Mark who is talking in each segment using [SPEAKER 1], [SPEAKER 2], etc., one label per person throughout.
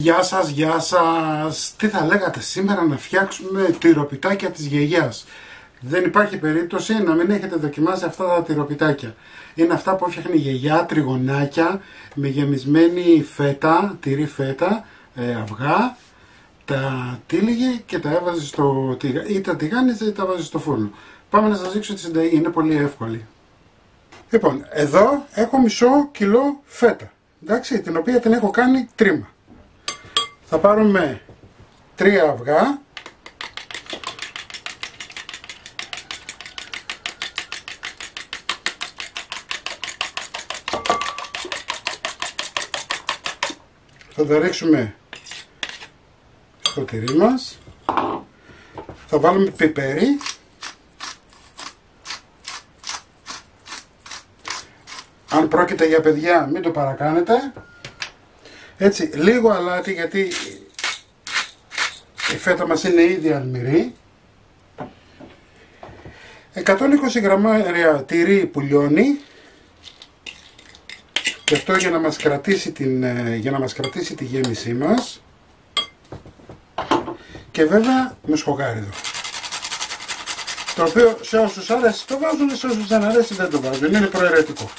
[SPEAKER 1] Γεια σας, γεια σας. Τι θα λέγατε σήμερα να φτιάξουμε τυροπιτάκια της γιαγιάς? Δεν υπάρχει περίπτωση να μην έχετε δοκιμάσει αυτά τα τυροπιτάκια. Είναι αυτά που έφτιαχνε η γιαγιά, τριγωνάκια, με γεμισμένη φέτα, τυρί φέτα, αυγά, τα τύλιγε και τα έβαζε στο τηγάνι, ή τα τηγάνιζε ή τα βάζει στο φούρνο. Πάμε να σας δείξω τη συνταγή, είναι πολύ εύκολη. Λοιπόν, εδώ έχω μισό κιλό φέτα, εντάξει, την οποία την έχω κάνει τρίμα. Θα πάρουμε 3 αυγά, θα τα ρίξουμε στο τυρί μας, θα βάλουμε πιπέρι, αν πρόκειται για παιδιά μην το παρακάνετε. Έτσι, λίγο αλάτι, γιατί η φέτα μας είναι ήδη αλμυρή. 120 γραμμάρια τυρί που λιώνει. Και αυτό για να μας κρατήσει τη γέμισή μας. Και βέβαια μοσχογάριδο, το οποίο σε όσους αρέσει το βάζουν, σε όσους δεν αρέσει δεν το βάζουν. Είναι προαιρετικό.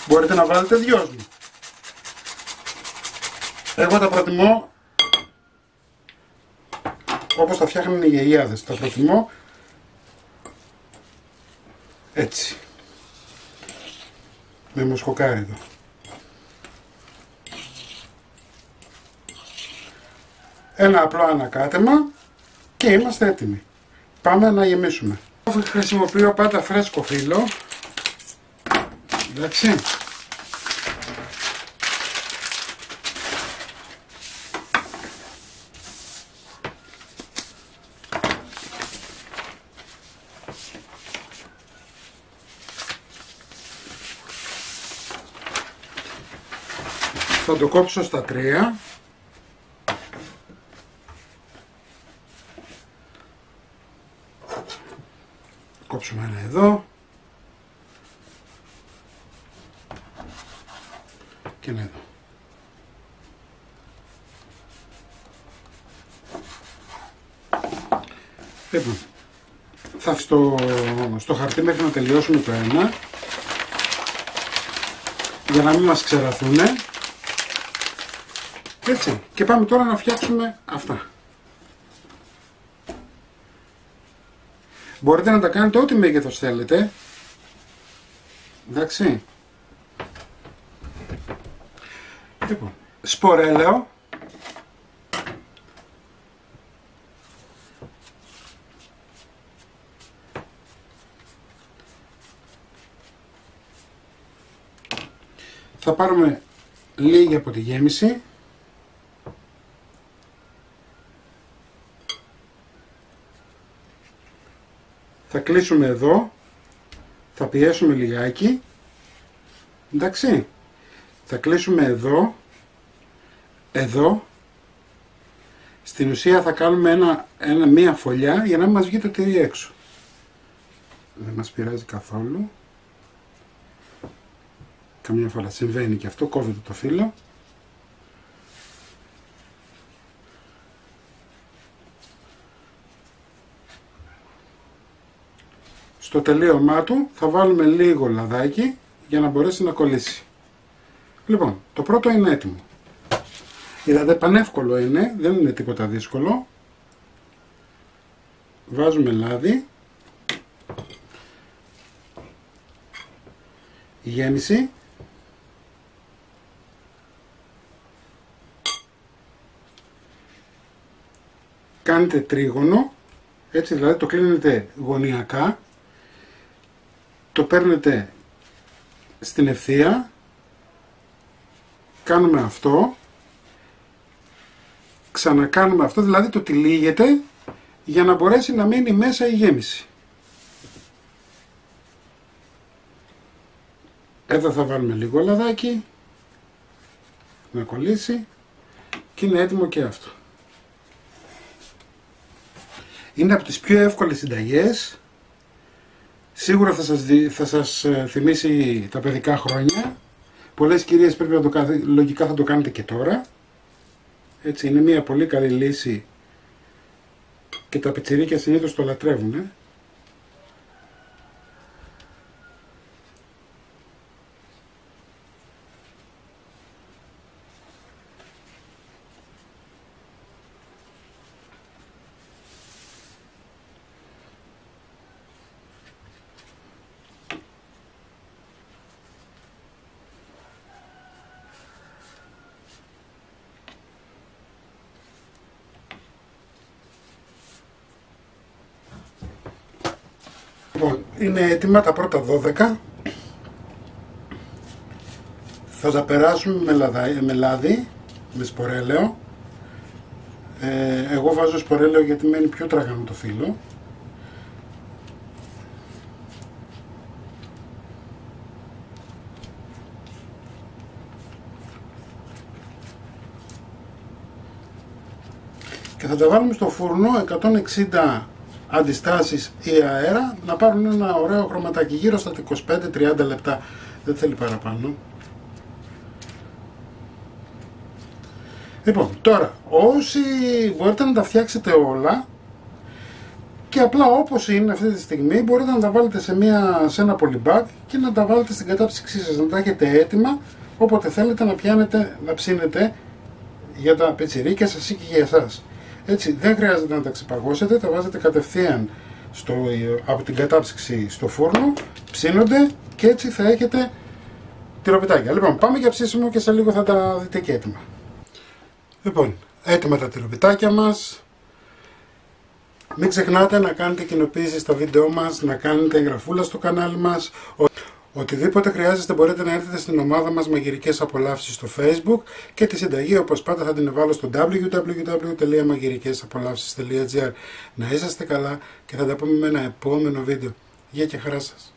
[SPEAKER 1] Μπορείτε να βάλετε δυόσμο. Εγώ τα προτιμώ όπως τα φτιάχνουν οι γιαγιάδες. Τα προτιμώ έτσι, με μοσχοκάριδο. Ένα απλό ανακάτεμα και είμαστε έτοιμοι. Πάμε να γεμίσουμε. Χρησιμοποιώ πάντα φρέσκο φύλλο, εντάξει. Θα το κόψω στα 3. Κόψουμε ένα εδώ και ένα εδώ. Λοιπόν, θα στο χαρτί μέχρι να τελειώσουμε το ένα, για να μην μας ξεραθούνε. Έτσι, και πάμε τώρα να φτιάξουμε αυτά. Μπορείτε να τα κάνετε ό,τι μέγεθος θέλετε, εντάξει. Λοιπόν, σπορέλαιο, θα πάρουμε λίγη από τη γέμιση. Θα κλείσουμε εδώ, θα πιέσουμε λιγάκι, εντάξει, θα κλείσουμε εδώ, εδώ, στην ουσία θα κάνουμε μία φωλιά για να μην μας βγει το τυρί έξω. Δεν μας πειράζει καθόλου, καμιά φορά συμβαίνει και αυτό, κόβετε το φύλλο. Στο τελείωμά του θα βάλουμε λίγο λαδάκι για να μπορέσει να κολλήσει. Λοιπόν, το πρώτο είναι έτοιμο. Είδατε, πανεύκολο είναι, δεν είναι τίποτα δύσκολο. Βάζουμε λάδι, γέμιση, κάνετε τρίγωνο, έτσι δηλαδή το κλείνετε γωνιακά. Το παίρνετε στην ευθεία, κάνουμε αυτό, ξανακάνουμε αυτό, δηλαδή το τυλίγετε για να μπορέσει να μείνει μέσα η γέμιση. Εδώ θα βάλουμε λίγο λαδάκι, να κολλήσει και είναι έτοιμο και αυτό. Είναι από τις πιο εύκολες συνταγές. Σίγουρα θα σας θυμίσει τα παιδικά χρόνια. Πολλές κυρίες πρέπει να το κάνετε, λογικά θα το κάνετε και τώρα. Έτσι, είναι μια πολύ καλή λύση και τα πιτσιρίκια συνήθως το λατρεύουν. Λοιπόν, είναι έτοιμα τα πρώτα 12. Θα τα περάσουμε με λάδι, με σπορέλαιο. Εγώ βάζω σπορέλαιο γιατί μένει πιο τραγανό το φύλλο. Και θα τα βάλουμε στο φούρνο 160 αντιστάσεις ή αέρα, να πάρουν ένα ωραίο χρωματάκι γύρω στα 25-30 λεπτά, δεν θέλει παραπάνω. Λοιπόν, τώρα όσοι μπορείτε να τα φτιάξετε όλα και απλά όπως είναι αυτή τη στιγμή μπορείτε να τα βάλετε σε ένα πολυμπάκ και να τα βάλετε στην κατάψυξή σας, να τα έχετε έτοιμα όποτε θέλετε να πιάνετε, να ψήνετε για τα πιτσιρίκια σας ή και για εσάς. Έτσι, δεν χρειάζεται να τα ξεπαγώσετε, τα βάζετε κατευθείαν από την κατάψυξη στο φούρνο, ψήνονται και έτσι θα έχετε τυροπιτάκια. Λοιπόν, πάμε για ψήσιμο και σε λίγο θα τα δείτε και έτοιμα. Λοιπόν, έτοιμα τα τυροπιτάκια μας. Μην ξεχνάτε να κάνετε κοινοποίηση στα βίντεό μας, να κάνετε εγγραφούλα στο κανάλι μας. Οτιδήποτε χρειάζεστε μπορείτε να έρθετε στην ομάδα μας Μαγειρικές Απολαύσεις στο Facebook και τη συνταγή όπως πάντα θα την βάλω στο www.magirikesapolavsis.gr. Να είσαστε καλά και θα τα πούμε με ένα επόμενο βίντεο. Γεια και χαρά σας!